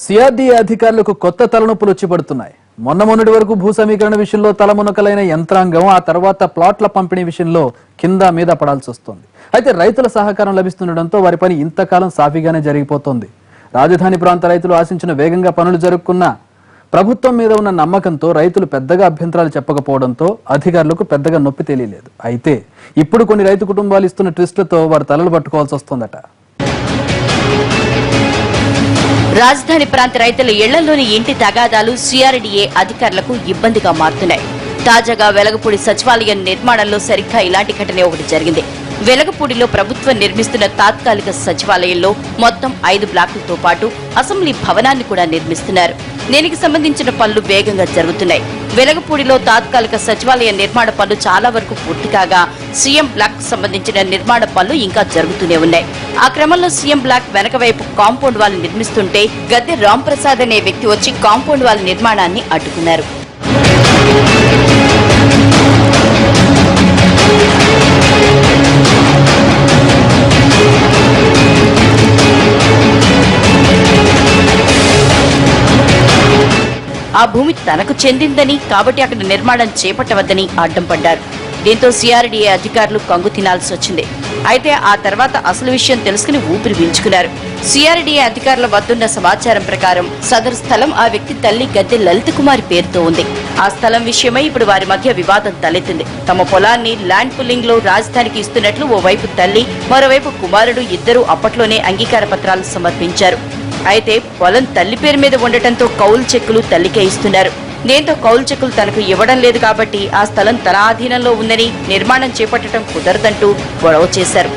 CRDA అధికారులకు కొత్త తలనొప్పులు వచ్చి పడుతున్నాయి. మొన్నటి వరకు భూ సమీకరణ విషయంలో తలమునకలైన యంత్రాంగం ఆ తర్వాత ప్లాట్ల పంపిణీ విషయంలో కింద మీద పడాల్సి వస్తోంది. అయితే రైతుల సహకారం లభిస్తుండటంతో వారి పని ఇంతకాలం సాఫీగానే జరిగిపోతోంది. రాజధాని ప్రాంత రైతులు ఆశించిన వేగంగా పనులు జరుపుకున్న ప్రభుత్వం మీద ఉన్న నమ్మకంతో రైతులు పెద్దగా అభ్యంతరాలు చెప్పకపోవడంతో అధికారులకు పెద్దగా నొప్పి తెలియలేదు. అయితే ఇప్పుడు కొన్ని రైతు కుటుంబాలు ఇస్తున్న ట్విస్టులతో వారు తలలు పట్టుకోవాల్సి వస్తోందట. రాజధాని ప్రాంత రైతుల ఇళ్లలోని ఇంటి తగాదాలు సిఆర్డీఏ అధికారులకు ఇబ్బందిగా మారుతున్నాయి. తాజాగా వెలగపూడి సచివాలయం నిర్మాణంలో సరిగ్గా ఇలాంటి ఘటనే ఒకటి జరిగింది. వెలగపూడిలో ప్రభుత్వం నిర్మిస్తున్న తాత్కాలిక సచివాలయంలో మొత్తం 5 బ్లాకులతో పాటు అసెంబ్లీ భవనాన్ని కూడా నిర్మిస్తున్నారు. దీనికి సంబంధించిన పనులు వేగంగా జరుగుతున్నాయి. వెలగపూడిలో తాత్కాలిక సచివాలయ నిర్మాణ పనులు చాలా వరకు పూర్తి కాగా సీఎం బ్లాక్ సంబంధించిన నిర్మాణ పనులు ఇంకా జరుగుతూనే ఉన్నాయి. ఆ క్రమంలో సీఎం బ్లాక్ వెనక వైపు కాంపౌండ్ వాల్ నిర్మిస్తుంటే గద్దె రాంప్రసాద్ అనే వ్యక్తి వచ్చి కాంపౌండ్ వాల్ నిర్మాణాన్ని అడ్డుకున్నారు. ఆ భూమి తనకు చెందిందని కాబట్టి అక్కడ నిర్మాణం చేపట్టవద్దని అడ్డం పడ్డారు. దీంతో సిఆర్డీఏ అధికారులు కంగు తినాల్సి వచ్చింది. అయితే ఆ తర్వాత అసలు విషయం తెలుసుకుని ఊపిరి పీల్చుకున్నారు. సిఆర్డీఏ అధికారుల వద్దున్న సమాచారం ప్రకారం సదరు స్థలం ఆ వ్యక్తి తల్లి గద్దె లలిత కుమారి పేరుతో ఉంది. ఆ స్థలం విషయమై ఇప్పుడు వారి మధ్య వివాదం తలెత్తింది. తమ పొలాన్ని ల్యాండ్ పుల్లింగ్ లో రాజధానికి ఇస్తున్నట్లు ఓవైపు తల్లి, మరోవైపు కుమారుడు ఇద్దరూ అప్పట్లోనే అంగీకార పత్రాలు సమర్పించారు. అయితే పొలం తల్లి పేరు మీద ఉండటంతో కౌలు చెక్కులు తల్లికే ఇస్తున్నారు. దీంతో కౌలు చెక్కులు తనకు ఇవ్వడం లేదు కాబట్టి ఆ స్థలం తన ఆధీనంలో ఉందని నిర్మాణం చేపట్టడం కుదరదంటూ గొడవ చేశారు.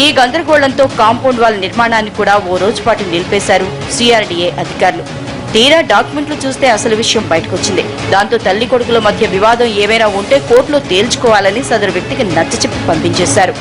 ఈ గందరగోళంతో కాంపౌండ్ వాల్ నిర్మాణాన్ని కూడా ఓ రోజు పాటు నిలిపేశారు సిఆర్డీఏ అధికారులు. తీరా డాక్యుమెంట్లు చూస్తే అసలు విషయం బయటకొచ్చింది. దాంతో తల్లి కొడుకుల మధ్య వివాదం ఏమైనా ఉంటే కోర్టులో తేల్చుకోవాలని సదరు వ్యక్తికి నచ్చచెప్పి పంపించేశారు.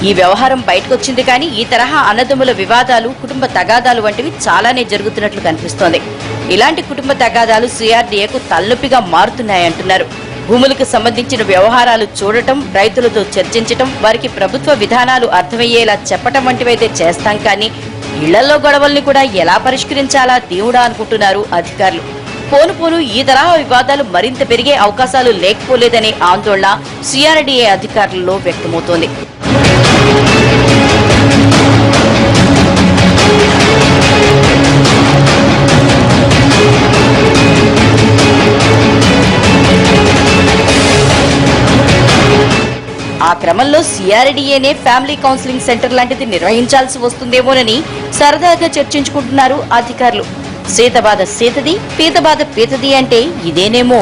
ఈ వ్యవహారం బయటకొచ్చింది కానీ ఈ తరహా అన్నదమ్ముల వివాదాలు, కుటుంబ తగాదాలు వంటివి చాలానే జరుగుతున్నట్లు కనిపిస్తోంది. ఇలాంటి కుటుంబ తగాదాలు సిఆర్డీఏకు తలనొప్పిగా మారుతున్నాయంటున్నారు. భూములకు సంబంధించిన వ్యవహారాలు చూడటం, రైతులతో చర్చించటం, వారికి ప్రభుత్వ విధానాలు అర్థమయ్యేలా చెప్పటం వంటివైతే చేస్తాం కానీ ఇళ్లలో గొడవల్ని కూడా ఎలా పరిష్కరించాలా దేవుడా అనుకుంటున్నారు అధికారులు. పోను ఈ తరహా వివాదాలు మరింత పెరిగే అవకాశాలు లేకపోలేదనే ఆందోళన సిఆర్డీఏ అధికారులలో వ్యక్తమవుతోంది. ఆ క్రమంలో సిఆర్డీఏనే ఫ్యామిలీ కౌన్సిలింగ్ సెంటర్ లాంటిది నిర్వహించాల్సి వస్తుందేమోనని సరదాగా చర్చించుకుంటున్నారు అధికారులు. సీతబాధ సీతది, పీతబాధ పీతది అంటే ఇదేనేమో.